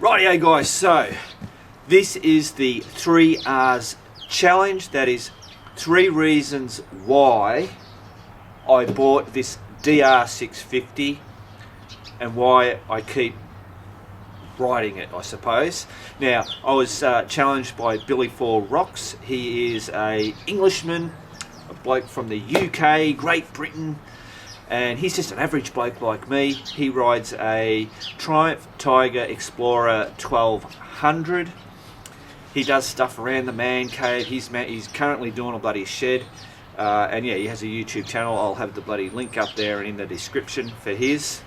Rightio guys, so this is the 3Rs challenge. That is 3 reasons why I bought this DR650 and why I keep riding it, I suppose. Now, I was challenged by Billy Four Rocks. He is a Englishman, a bloke from the UK, Great Britain, and he's just an average bloke like me. He rides a Triumph Tiger Explorer 1200. He does stuff around the man cave. He's currently doing a bloody shed. And yeah, he has a YouTube channel. I'll have the bloody link up there and in the description for his.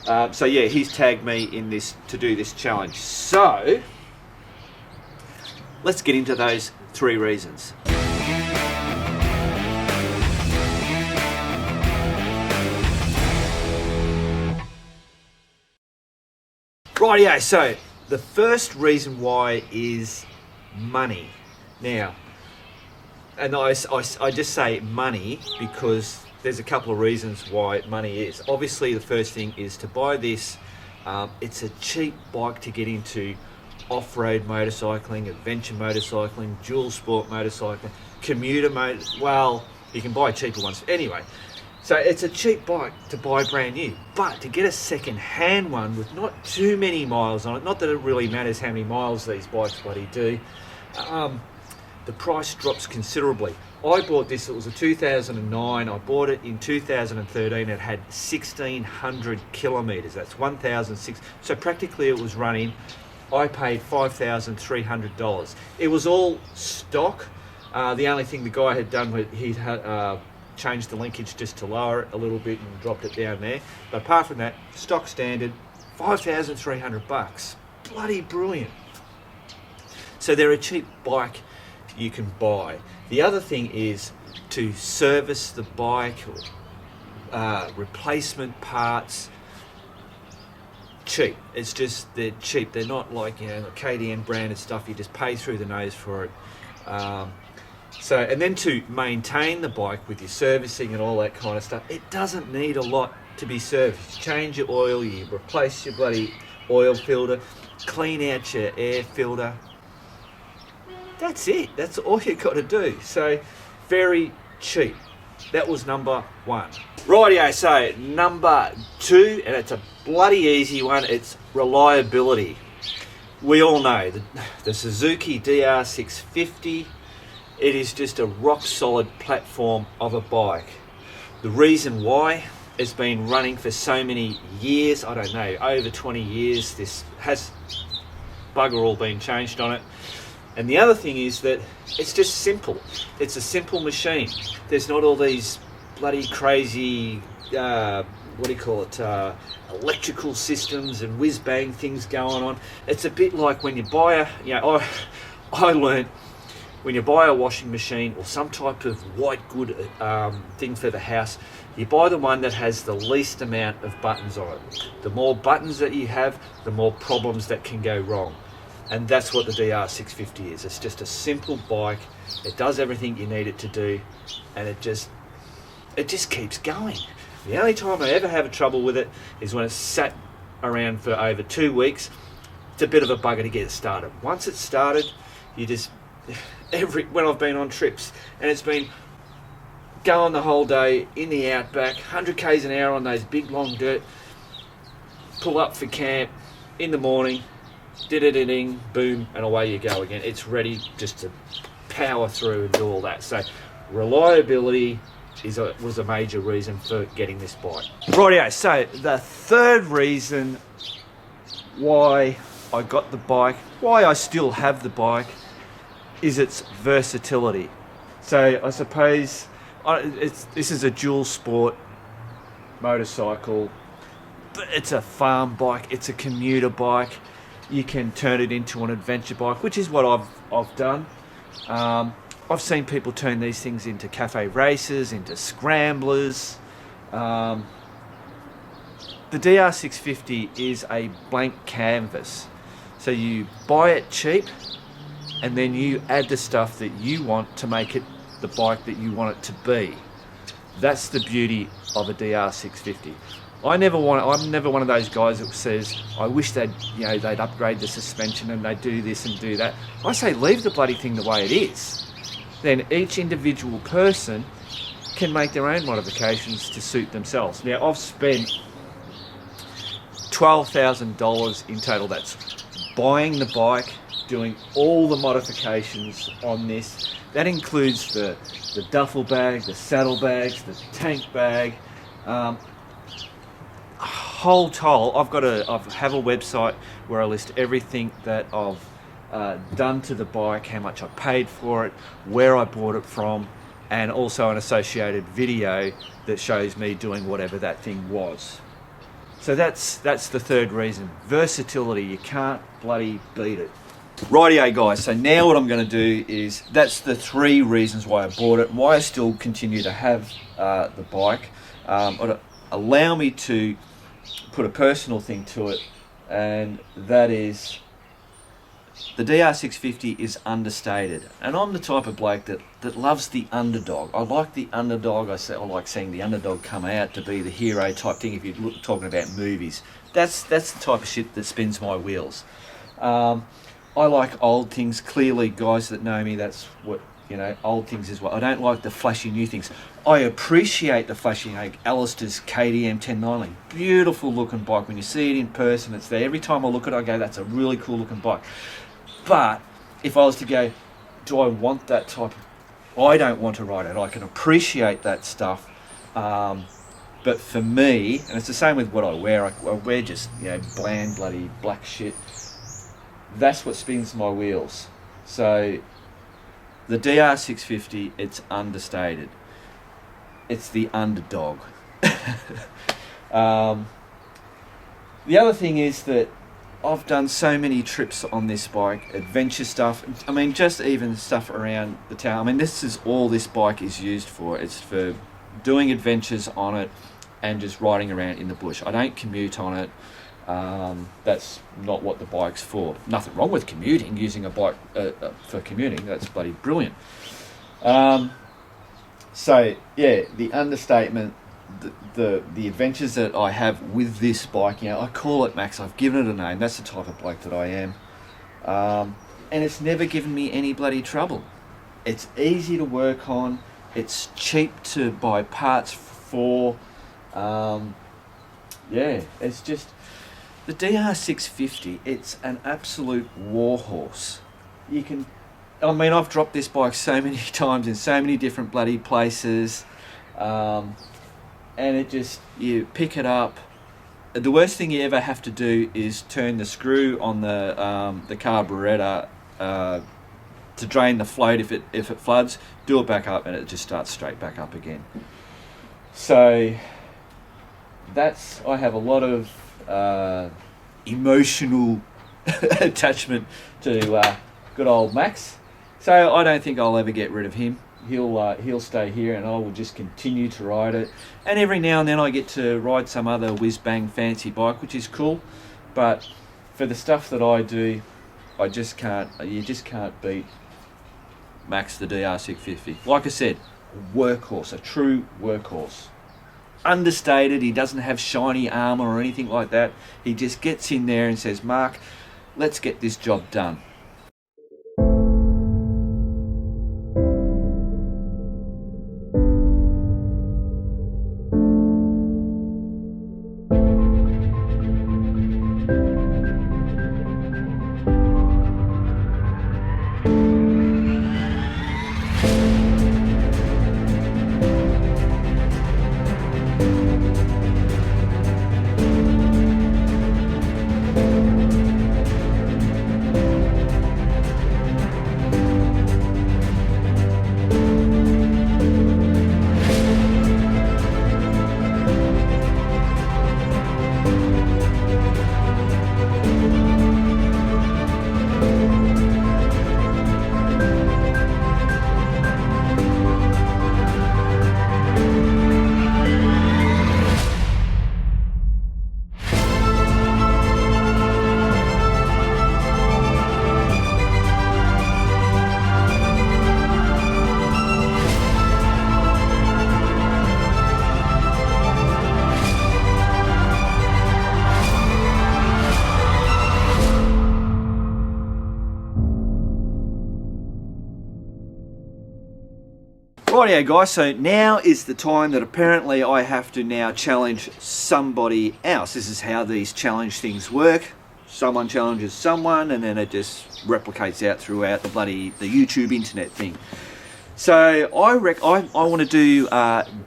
So yeah, he's tagged me in this to do this challenge. So let's get into those 3 reasons. Rightio, so the first reason why is money. Now, and I just say money because there's a couple of reasons why money is. Obviously, the first thing is to buy this. It's a cheap bike to get into off-road motorcycling, adventure motorcycling, dual sport motorcycling, commuter motor. Well, you can buy cheaper ones. Anyway, so it's a cheap bike to buy brand new, but to get a second-hand one with not too many miles on it, not that it really matters how many miles these bikes bloody do, the price drops considerably. I bought this, it was a 2009, I bought it in 2013, it had 1,600 kilometres, that's 1,600, so practically it was running. I paid $5,300. It was all stock. The only thing the guy had done was he'd changed the linkage just to lower it a little bit and dropped it down there. But apart from that, stock standard, $5,300. Bloody brilliant. So they're a cheap bike you can buy. The other thing is to service the bike, replacement parts, cheap. It's just, they're cheap. They're not like, you know, the KDN branded stuff. You just pay through the nose for it. So, and then to maintain the bike with your servicing and all that kind of stuff, it doesn't need a lot to be serviced. You change your oil, you replace your bloody oil filter, clean out your air filter. That's it. That's all you got to do. So, very cheap. That was number 1. Rightio, so number 2, and it's a bloody easy one, it's reliability. We all know the Suzuki DR650, it is just a rock solid platform of a bike. The reason why, it's been running for so many years, I don't know, over 20 years, this has bugger all been changed on it. And the other thing is that it's just simple. It's a simple machine. There's not all these bloody crazy, electrical systems and whiz-bang things going on. It's a bit like when you buy I learned when you buy a washing machine or some type of white good thing for the house, you buy the one that has the least amount of buttons on it. The more buttons that you have, the more problems that can go wrong. And that's what the DR650 is. It's just a simple bike. It does everything you need it to do, and it just keeps going. The only time I ever have trouble with it is when it's sat around for over 2 weeks. It's a bit of a bugger to get it started. Once it's started, you just when I've been on trips and it's been going the whole day in the outback, 100 k's an hour on those big long dirt, pull up for camp in the morning. Ding, boom, and away you go again. It's ready just to power through and do all that. So reliability was a major reason for getting this bike. Rightio, so the third reason why I got the bike, why I still have the bike, is its versatility. So I suppose this is a dual sport motorcycle. It's a farm bike, it's a commuter bike. You can turn it into an adventure bike, which is what I've done. I've seen people turn these things into cafe races, into scramblers. The DR650 is a blank canvas. So you buy it cheap, and then you add the stuff that you want to make it the bike that you want it to be. That's the beauty of a DR650. I'm never one of those guys that says, I wish they'd upgrade the suspension and they'd do this and do that. I say leave the bloody thing the way it is. Then each individual person can make their own modifications to suit themselves. Now, I've spent $12,000 in total. That's buying the bike, doing all the modifications on this. That includes the duffel bag, the saddlebags, the tank bag, whole toll. I have a website where I list everything that I've done to the bike, how much I paid for it, where I bought it from, and also an associated video that shows me doing whatever that thing was. So that's the third reason. Versatility, you can't bloody beat it. Rightio guys, so now what I'm going to do is, that's the 3 reasons why I bought it, why I still continue to have the bike. Allow me to put a personal thing to it, and that is the DR650 is understated, and I'm the type of bloke that loves the underdog. I like the underdog. I like seeing the underdog come out to be the hero type thing. If you're talking about movies, that's the type of shit that spins my wheels. I like old things. Clearly, guys that know me, that's what, old things is what. I don't like the flashy new things. I appreciate the flashy, Alistair's KTM 1090. Beautiful looking bike. When you see it in person, it's there. Every time I look at it, I go, that's a really cool looking bike. But if I was to go, do I want that type of... I don't want to ride it. I can appreciate that stuff. But for me, and it's the same with what I wear. I wear just, bland, bloody black shit. That's what spins my wheels. So the DR650, it's understated. It's the underdog. The other thing is that I've done so many trips on this bike, adventure stuff. I mean, just even stuff around the town. I mean, this is all this bike is used for. It's for doing adventures on it and just riding around in the bush. I don't commute on it. That's not what the bike's for. Nothing wrong with commuting, using a bike for commuting. That's bloody brilliant. So yeah, the understatement, the adventures that I have with this bike, I call it Max. I've given it a name. That's the type of bloke that I am. And it's never given me any bloody trouble. It's easy to work on. It's cheap to buy parts for. It's just the DR650. It's an absolute warhorse. I've dropped this bike so many times in so many different bloody places, and you pick it up. The worst thing you ever have to do is turn the screw on the carburetor to drain the float. If it floods, do it back up, and it just starts straight back up again. So I have a lot of emotional attachment to good old Max. So I don't think I'll ever get rid of him. He'll stay here, and I will just continue to ride it. And every now and then I get to ride some other whiz-bang fancy bike, which is cool. But for the stuff that I do, you just can't beat Max the DR650. Like I said, workhorse, a true workhorse. Understated. He doesn't have shiny armour or anything like that. He just gets in there and says, Mark, let's get this job done. Rightio guys, so now is the time that apparently I have to now challenge somebody else. This is how these challenge things work. Someone challenges someone and then it just replicates out throughout the YouTube internet thing. So I want to do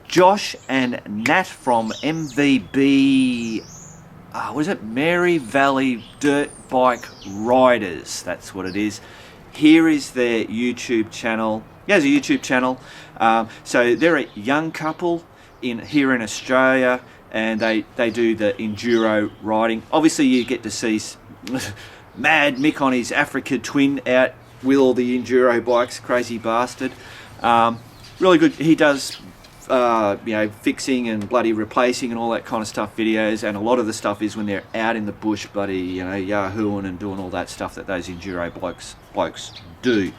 Josh and Nat from MVB, what is it? Mary Valley Dirt Bike Riders. That's what it is. Here is their YouTube channel. There's a YouTube channel. So they're a young couple here in Australia, and they do the enduro riding. Obviously you get to see Mad Mick on his Africa Twin out with all the enduro bikes, crazy bastard. Really good. He does fixing and bloody replacing and all that kind of stuff videos, and a lot of the stuff is when they're out in the bush bloody yahooing and doing all that stuff that those enduro blokes do.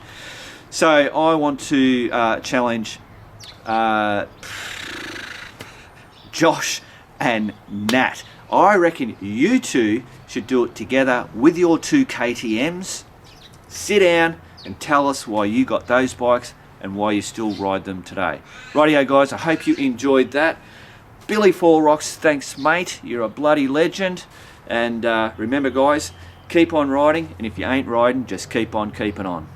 So I want to challenge Josh and Nat. I reckon you two should do it together with your 2 KTMs. Sit down and tell us why you got those bikes and why you still ride them today. Rightio guys, I hope you enjoyed that. Billy Four Rocks, thanks mate, you're a bloody legend. And remember guys, keep on riding, and if you ain't riding, just keep on keeping on.